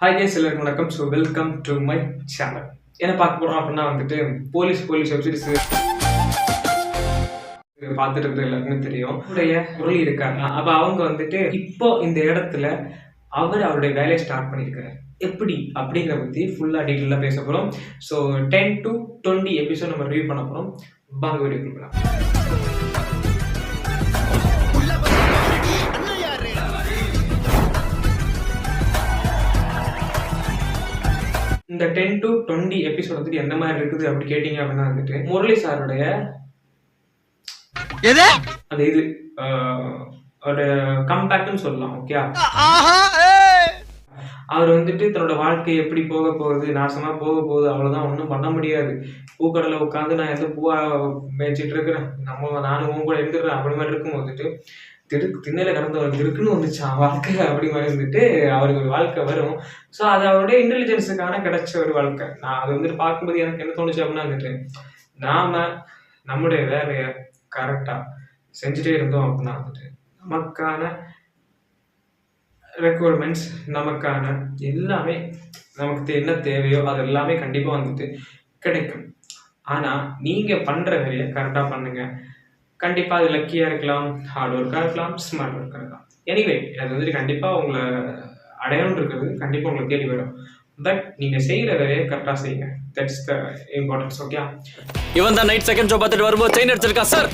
Hi guys, எல்லாருக்கும் வணக்கம். So welcome to my channel. என்ன பார்க்க போகிறோம் அப்படின்னா வந்துட்டு போலீஸ் வெப்சீரிஸ் பார்த்துட்டு இருக்கிற எல்லாருக்குமே தெரியும். அவருடைய முரளி இருக்காங்க. அப்போ அவங்க வந்துட்டு இப்போ இந்த இடத்துல அவருடைய வேலையை ஸ்டார்ட் பண்ணியிருக்காரு. எப்படி அப்படிங்கிற பற்றி ஃபுல்லாக டீட்டெயிலாக பேச போகிறோம். ஸோ 10 to 20 எபிசோட் நம்ம ரிவ்யூ பண்ண போகிறோம். வாங்க வீடியோ கொடுக்கலாம். இந்த 10 to 20 எபிசோட் வந்துட்டு எந்த மாதிரி இருக்குது அப்படி கேட்டீங்க அப்படின்னா வந்துட்டு முரளி சாருடைய அந்த இது ஒரு கம்பேக்ட்னு சொல்லலாம். ஓகே, அவர் வந்துட்டு தன்னோட வாழ்க்கை எப்படி போக போகுது, நாசமா போக போகுது, அவ்வளவுதான், ஒன்றும் பண்ண முடியாது. பூக்கடலை உட்காந்து நான் எந்த பூவா மேய்ச்சிட்டு இருக்கிறேன், நானும் உன் கூட எழுந்துடுறேன் அப்படி மாதிரி இருக்கும் வந்துட்டு திண்ணையில கடந்தவருக்கு இருக்குன்னு வந்துச்சான் வாழ்க்கை அப்படி மாதிரி வந்துட்டு அவருக்கு ஒரு வாழ்க்கை வரும். ஸோ அது அவருடைய இன்டெலிஜென்ஸுக்கான கிடைச்ச ஒரு வாழ்க்கை. நான் அது வந்துட்டு பார்க்கும்போது எனக்கு என்ன தோணுச்சு அப்படின்னா வந்துட்டு நாம நம்முடைய வேலையை கரெக்டா செஞ்சுட்டே இருந்தோம் அப்படின்னா வந்துட்டு நமக்கான ரெக்குவயர்மெண்ட்ஸ், நமக்கான எல்லாமே, நமக்கு என்ன தேவையோ அது எல்லாமே கண்டிப்பாக வந்துட்டு கிடைக்கும். ஆனால் நீங்கள் பண்ணுற வேலையை கரெக்டாக பண்ணுங்க. கண்டிப்பாக அது லக்கியாக இருக்கலாம், ஹார்ட் ஒர்க்காக இருக்கலாம், ஸ்மார்ட் ஒர்க்காக இருக்கலாம். எனிவே அது வந்துட்டு கண்டிப்பாக உங்களை அடையாளம் இருக்கிறது கண்டிப்பாக உங்களுக்கு தேடி வரும். பட் நீங்கள் செய்கிற வேலையை கரெக்டாக செய்யுங்க. That's the importance. ஓகே, இவன் தான் நைட் செகண்ட் ஷோ பார்த்துட்டு வரும்போது செயின் அடிச்சிருக்கான் சார்.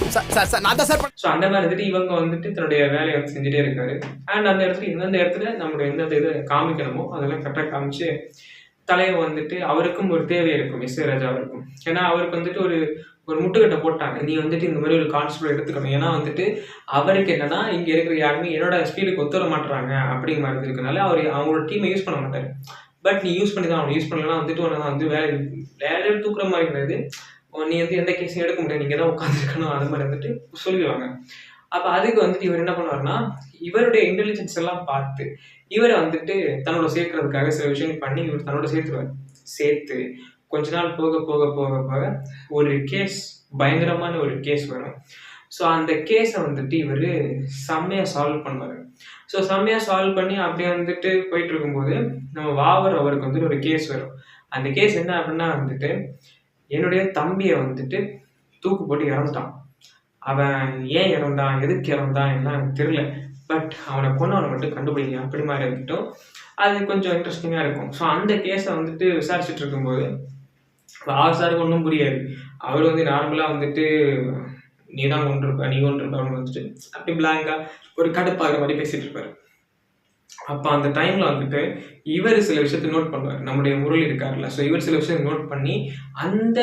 நான் தான் சார். ஸோ அந்த மாதிரி வந்துட்டு இவங்க வந்துட்டு தன்னுடைய வேலையை வந்து செஞ்சுட்டே இருக்காரு. அண்ட் அந்த இடத்துல எந்தெந்த இடத்துல நம்மளுடைய எந்தெந்த இதை காமிக்கணுமோ அதெல்லாம் கரெக்டாக காமிச்சு தலையை வந்துட்டு அவருக்கும் ஒரு தேவை இருக்கும், எஸ் ராஜா அவருக்கும். ஏன்னா அவருக்கு வந்துட்டு ஒரு முட்டுக்கட்டை போட்டாங்க, நீ வந்துட்டு இந்த மாதிரி ஒரு கான்ஸ்டபிள் எடுத்துக்கணும். ஏன்னா வந்துட்டு அவருக்கு என்னன்னா இங்க இருக்கிற யாருமே என்னோட ஸ்பீடுக்கு ஒத்துவர மாட்டுறாங்க அப்படிங்கிற மாதிரி இருக்கனால அவங்களோட டீமை யூஸ் பண்ண மாட்டாரு. பட் நீ யூஸ் பண்ணி தான் அவனை யூஸ் பண்ணலாம் வந்துட்டு உன வந்து வேலையை தூக்குற மாதிரி கிடையாது, நீ வந்து எந்த கேஸையும் எடுக்க முடியாது, நீங்க தான் உட்காந்துருக்கணும், அது மாதிரி வந்துட்டு சொல்லிடுவாங்க. அப்ப அதுக்கு வந்துட்டு இவர் என்ன பண்ணுவாருன்னா இவருடைய இன்டெலிஜென்ஸ் எல்லாம் பார்த்து இவரை வந்துட்டு தன்னோட சேர்க்கறதுக்காக சில விஷயங்கள் பண்ணி இவர் தன்னோட சேர்த்து கொஞ்ச நாள் போக போக போக போக ஒரு கேஸ், பயங்கரமான ஒரு கேஸ் வரும். ஸோ அந்த கேஸை வந்துட்டு இவர் செம்மையாக சால்வ் பண்ணுவார். ஸோ செம்மையாக சால்வ் பண்ணி அப்படியே வந்துட்டு போயிட்டு இருக்கும்போது நம்ம வாவர் அவருக்கு வந்துட்டு ஒரு கேஸ் வரும். அந்த கேஸ் என்ன அப்படின்னா வந்துட்டு என்னுடைய தம்பியை வந்துட்டு தூக்கு போட்டு இறந்துட்டான். அவன் ஏன் இறந்தான், எதுக்கு இறந்தான் எல்லாம் எனக்கு தெரியல. பட் அவனை மட்டும் கண்டுபிடிக்க அப்படி மாதிரி இருந்துட்டும் அது கொஞ்சம் இன்ட்ரெஸ்டிங்காக இருக்கும். ஸோ அந்த கேஸை வந்துட்டு விசாரிச்சுட்டு இருக்கும்போது சாருக்கு ஒன்றும் புரியாது. அவர் வந்து நார்மலாக வந்துட்டு நீ தான் கொண்டிருப்ப அப்படின்னு வந்துட்டு அப்படி பிளாங்கா ஒரு கடுப்பாகிற மாதிரி பேசிட்டு இருப்பாரு. அப்போ அந்த டைம்ல வந்துட்டு இவர் சில விஷயத்த நோட் பண்ணுவார், நம்முடைய முரளி இருக்காருல்ல. ஸோ இவர் சில விஷயத்தை நோட் பண்ணி அந்த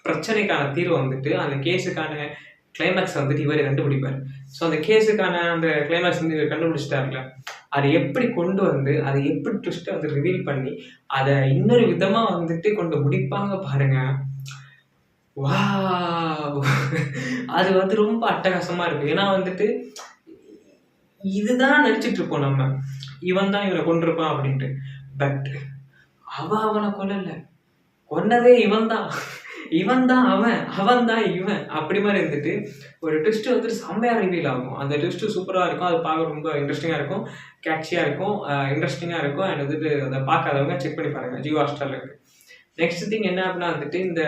பிரச்சனைக்கான தீர்வு வந்துட்டு அந்த கேஸுக்கான கிளைமேக்ஸ் வந்துட்டு இவர் கண்டுபிடிப்பார். ஸோ அந்த கேஸுக்கான அந்த கிளைமேக்ஸ் வந்து இவர் கண்டுபிடிச்சிட்டாருல, அதை எப்படி கொண்டு வந்து அதை எப்படி ட்விஸ்ட்டை வந்து ரிவீல் பண்ணி அதை இன்னொரு விதமா வந்துட்டு கொண்டு முடிப்பாங்க பாருங்க. வா, அது வந்து ரொம்ப அட்டகாசமா இருக்கு. ஏன்னா வந்துட்டு இதுதான் நினைச்சிட்டு இருப்போம் நம்ம, இவன் தான் இவனை கொண்டிருப்பான் அப்படின்ட்டு. பட் அவனை கொல்லல, கொன்னதே இவன் தான் அவன் தான் இவன் அப்படி மாதிரி இருந்துட்டு ஒரு ட்விஸ்ட் வந்துட்டு செம்மையாக ரிவீல் ஆகும். அந்த ட்விஸ்ட்டு சூப்பராக இருக்கும், அது பார்க்க ரொம்ப இன்ட்ரெஸ்டிங்காக இருக்கும், கேட்சியாக இருக்கும், இன்ட்ரெஸ்டிங்காக இருக்கும். அண்ட் வந்துட்டு அதை பார்க்காதவங்க செக் பண்ணி பாருங்கள், ஜியோ ஹாட்ஸ்டாரில் இருக்குது. நெக்ஸ்ட் திங் என்ன அப்படின்னா வந்துட்டு இந்த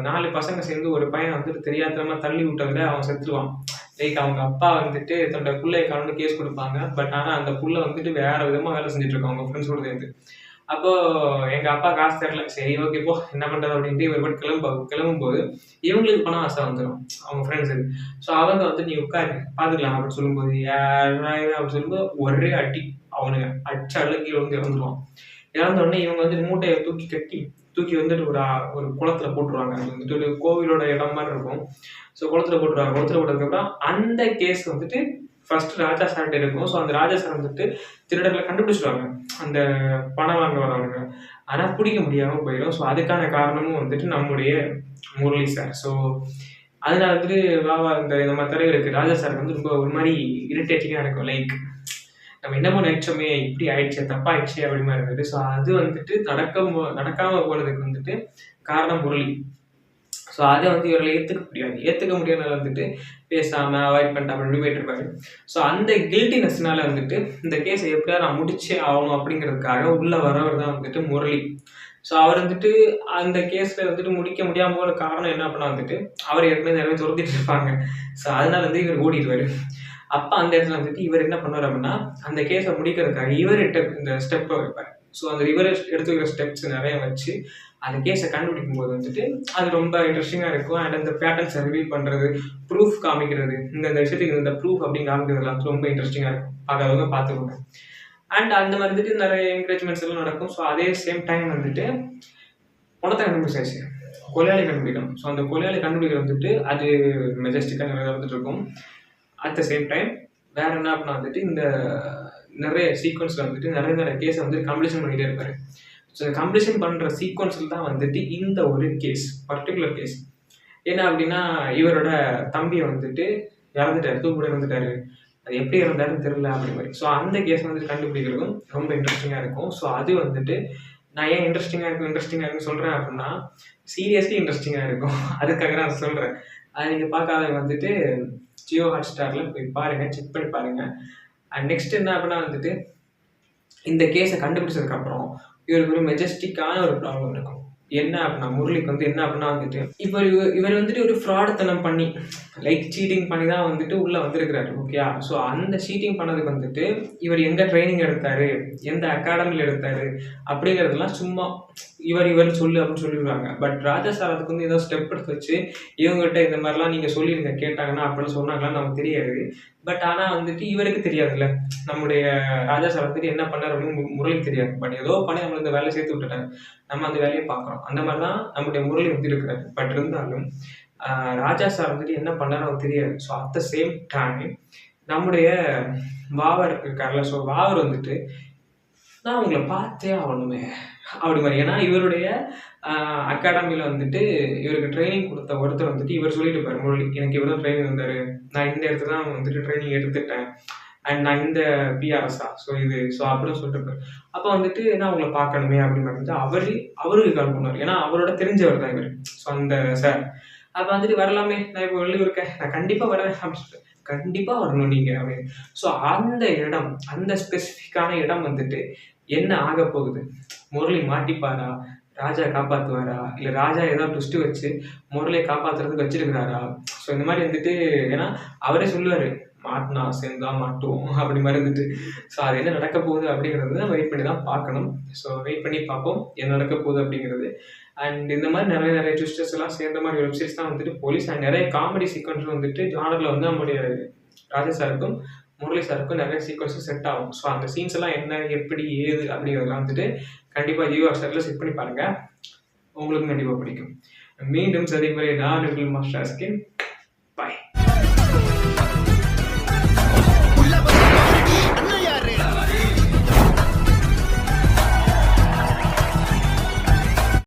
4 பசங்க சேர்ந்து ஒரு பையன் வந்துட்டு தெரியாதமா தள்ளி விட்டதுல அவன் செத்துருவான். லைக் அவங்க அப்பா வந்துட்டு தன்னோட பிள்ளையை காரணம் கேஸ் கொடுப்பாங்க. பட் ஆனால் அந்த புள்ள வந்துட்டு வேற விதமாக வேலை செஞ்சுட்டு இருக்கான் அவங்க ஃப்ரெண்ட்ஸ் கூட சேர்ந்து. அப்போ எங்க அப்பா காசு தரல, சரி ஓகே போ என்ன பண்றது அப்படின்ட்டு இவர் போய் கிளம்பும்போது இவங்களுக்கு பணம் ஆசை வந்துடும் அவங்க ஃப்ரெண்ட்ஸுக்கு. ஸோ அவங்க வந்து நீ உட்காரு பார்த்துக்கலாம் அப்படின்னு சொல்லும்போது அப்படின்னு சொல்லும்போது ஒரே அடி அவனுங்க அடிச்ச கீழே வந்து இறந்துருவான். இறந்த உடனே இவங்க வந்து மூட்டையை தூக்கி வந்துட்டு ஒரு குளத்துல போட்டுருவாங்க. அது வந்துட்டு ஒரு கோவிலோட இடம் மாதிரி இருக்கும். ஸோ குளத்துல போட்டதுக்கப்புறம் அந்த கேஸ் வந்துட்டு ஃபர்ஸ்ட் ராஜா சார்கிட்ட இருக்கும். ஸோ அந்த ராஜா சார் வந்துட்டு திருடர்களை கண்டுபிடிச்சிடுவாங்க, அந்த பணம் வாங்க வரவங்க. ஆனால் பிடிக்க முடியாமல் போயிடும். ஸோ அதுக்கான காரணமும் வந்துட்டு நம்முடைய முரளி சார். ஸோ அதனால வந்துட்டு இந்த மாதிரி தலைவருக்கு ராஜா சார் வந்து ரொம்ப ஒரு மாதிரி இரிட்டேட்டிங்காக இருக்கும். லைக் நம்ம என்னமோ நினைச்சோமே இப்படி ஆயிடுச்சு, தப்பாயிடுச்சு அப்படி மாதிரி இருந்தது. ஸோ அது வந்துட்டு நடக்காம போனதுக்கு வந்துட்டு காரணம் முரளி. ஸோ ஸோ அதை வந்து இவரால் ஏற்றுக்க முடியாதனால வந்துட்டு பேசாமல் அவாய்ட் பண்ணிட்டு அப்படி போயிட்டு இருப்பாரு. ஸோ அந்த கில்ட்டினஸ்னால வந்துட்டு இந்த கேஸை எப்படியா நான் முடிச்சே ஆகணும் அப்படிங்கிறதுக்காக உள்ளே வரவர் தான் வந்துட்டு முரளி. ஸோ அவர் வந்துட்டு அந்த கேஸில் வந்துட்டு முடிக்க முடியாமல் போகிற காரணம் என்ன அப்படின்னா வந்துட்டு அவர் ஏற்கனவே நிறைய துரத்திட்டு இருப்பாங்க. ஸோ அதனால வந்து இவர் ஓடிடுவார். அப்போ அந்த இடத்துல வந்துட்டு இவர் என்ன பண்ணுவார் அப்படின்னா அந்த கேஸை முடிக்கிறதுக்காக இவர் இந்த ஸ்டெப்பை வைப்பார். ஸோ அந்த இவர் எடுத்துக்கிற ஸ்டெப்ஸ் நிறைய வச்சு அந்த கேஸை கண்டுபிடிக்கும் போது வந்துட்டு அது ரொம்ப இன்ட்ரெஸ்டிங்காக இருக்கும். அண்ட் அந்த பேட்டர்ன்ஸை ரிவீல் பண்ணுறது, ப்ரூஃப் காமிக்கிறது, இந்த விஷயத்துக்கு இந்த ப்ரூஃப் அப்படின்னு காமிக்கிறதுலாம் ரொம்ப இன்ட்ரெஸ்டிங்காக இருக்கும். பார்க்காதவங்க பார்த்துக்கோங்க. அண்ட் அந்த மாதிரி வந்துட்டு நிறைய என்கரேஜ்மெண்ட்ஸ் எல்லாம் நடக்கும். ஸோ அதே சேம் டைம் வந்துட்டு பணத்தை கண்டுபிடிச்சாச்சு, கொலையாளி கண்டுபிடிக்கணும். ஸோ அந்த கொலையாளி கண்டுபிடிக்கிறது வந்துட்டு அது மெஜஸ்டிக்காக நிறைய வந்துட்டு இருக்கும். அட் த சேம் டைம் வேற என்ன அப்படின்னா வந்துட்டு இந்த நிறைய சீக்வன்ஸில் வந்துட்டு நிறைய கேஸை வந்து கம்ப்ளீஷன் பண்ணிகிட்டே இருப்பார். ஸோ கம்ப்ளீஷன் பண்ணுற சீக்வன்ஸில் தான் வந்துட்டு இந்த ஒரு கேஸ், பர்டிகுலர் கேஸ் என்ன அப்படின்னா இவரோட தம்பியை வந்துட்டு இறந்துட்டாரு, தூக்குட இறந்துட்டாரு, அது எப்படி இறந்தாருன்னு தெரியல அப்படி மாதிரி. ஸோ அந்த கேஸ் வந்துட்டு கண்டுபிடிக்கிறதும் ரொம்ப இன்ட்ரெஸ்டிங்காக இருக்கும். ஸோ அது வந்துட்டு நான் ஏன் இன்ட்ரெஸ்டிங்காக இருக்குன்னு சொல்கிறேன் அப்படின்னா சீரியஸ்லி இன்ட்ரெஸ்டிங்காக இருக்கும். அதுக்காக நான் சொல்கிறேன். அது நீங்கள் பார்க்காத வந்துட்டு ஜியோ ஹாட்ஸ்டாரில் போய் பாருங்கள், செக் பண்ணி பாருங்கள். அண்ட் நெக்ஸ்ட் என்ன அப்படின்னா வந்துட்டு இந்த கேஸை கண்டுபிடிச்சதுக்கப்புறம் இவருக்கு ஒரு மெஜஸ்டிக்கான ஒரு ப்ராப்ளம் இருக்கும். என்ன அப்படின்னா முரளிக்கு வந்து என்ன அப்படின்னா வந்துட்டு இவர் வந்துட்டு ஒரு ஃப்ராடுத்தனம் பண்ணி லைக் சீட்டிங் பண்ணி தான் வந்துட்டு உள்ளே வந்திருக்கிறாரு. ஓகே, ஸோ அந்த சீட்டிங் பண்ணதுக்கு வந்துட்டு இவர் எங்கே ட்ரைனிங் எடுத்தார், எந்த அகாடமியில் எடுத்தார் அப்படிங்கிறதுலாம் சும்மா இவர் சொல்லு அப்படின்னு சொல்லிடுவாங்க. பட் ராஜா சார் அதுக்கு வந்து ஏதோ ஸ்டெப் எடுத்து வச்சு இவங்ககிட்ட இந்த மாதிரிலாம் நீங்கள் சொல்லிடுங்க கேட்டாங்கன்னா அப்படின்னு சொன்னாங்களான்னு நமக்கு தெரியாது. பட் ஆனால் வந்துட்டு இவருக்கு தெரியாதுல்ல, நம்முடைய ராஜா சார் வந்துட்டு என்ன பண்ணார் அப்படின்னு முரளிக்கு தெரியாது. பட் ஏதோ பண்ணி நம்மளை இந்த வேலையை சேர்த்து விட்டுட்டாங்க, நம்ம அந்த வேலையை பார்க்குறோம். அந்த மாதிரி தான் நம்முடைய முரளி வந்து இருக்கிறாரு. பட் இருந்தாலும் ராஜா சார் வந்துட்டு என்ன பண்ணாரு அவருக்கு தெரியாது. So at the same time நம்முடைய வாவர் இருக்கார்ல, ஸோ வாவர் வந்துட்டு நான் உங்களை பார்த்தே ஆகணுமே அப்படி மாதிரி. ஏன்னா இவருடைய அகாடமியில் வந்துட்டு இவருக்கு ட்ரைனிங் கொடுத்த ஒருத்தர் வந்துட்டு இவர் சொல்லிட்டு இருப்பார் முரளி, எனக்கு இவர் தான் ட்ரைனிங் வந்தார், நான் இந்த இடத்துல தான் வந்துட்டு ட்ரைனிங் எடுத்துட்டேன், அண்ட் நான் இந்த பிஆர்எஸ்ஸா ஸோ அப்படின்னு சொல்லிட்டு இருப்பார். அப்போ வந்துட்டு நான் உங்களை பார்க்கணுமே அப்படின்னு வந்துட்டு அவருக்கு கால் பண்ணுவார். ஏன்னா அவரோட தெரிஞ்சவர் தான் இவர். ஸோ அந்த சார் அப்போ வந்துட்டு வரலாமே, நான் இப்போ வெளியூர் இருக்கேன், நான் கண்டிப்பாக வரேன் அப்படின்னு சொல்லிட்டு, கண்டிப்பாக வரணும் நீங்கள் அப்படின்னு. ஸோ அந்த இடம், அந்த ஸ்பெசிஃபிக்கான இடம் வந்துட்டு என்ன ஆக போகுது, முரளி மாட்டிப்பாரா, ராஜா காப்பாற்றுவாரா, இல்லை ராஜா ஏதாவது ட்விஸ்ட்டு வச்சு முரளியை காப்பாற்றுறதுக்கு வச்சிருக்கிறாரா. ஸோ இந்த மாதிரி வந்துட்டு ஏன்னா அவரே சொல்லுவார், மாட்டினா சேர்ந்தா மாட்டுவோம் அப்படி மாதிரி இருந்துட்டு. ஸோ அது என்ன நடக்க போகுது அப்படிங்கிறது வெயிட் பண்ணி தான் பார்க்கணும். ஸோ வெயிட் பண்ணி பார்ப்போம் என்ன நடக்க போகுது அப்படிங்கிறது. அண்ட் இந்த மாதிரி நிறைய ட்விஸ்டர்ஸ் எல்லாம் சேர்ந்த மாதிரி வெப்சீரிஸ் தான் வந்துட்டு போலீஸ். அண்ட் நிறைய காமெடி சீக்வன்ஸ் வந்துட்டு ஜானரில் வந்து நம்முடைய ராஜா சாருக்கும் முரளி சாருக்கும் நிறைய சீக்வன்ஸும் செட் ஆகும். ஸோ அந்த சீன்ஸ் எல்லாம் என்ன, எப்படி, ஏது அப்படிங்கிறதெல்லாம் வந்துட்டு கண்டிப்பாக ஜியோ ஹாட்ஸ்டாரில் செட் பண்ணி பாருங்கள், உங்களுக்கும் கண்டிப்பாக பிடிக்கும். மீண்டும் சந்திப்பதை நான் உங்கள் மாஸ்டர் ஸ்கின்.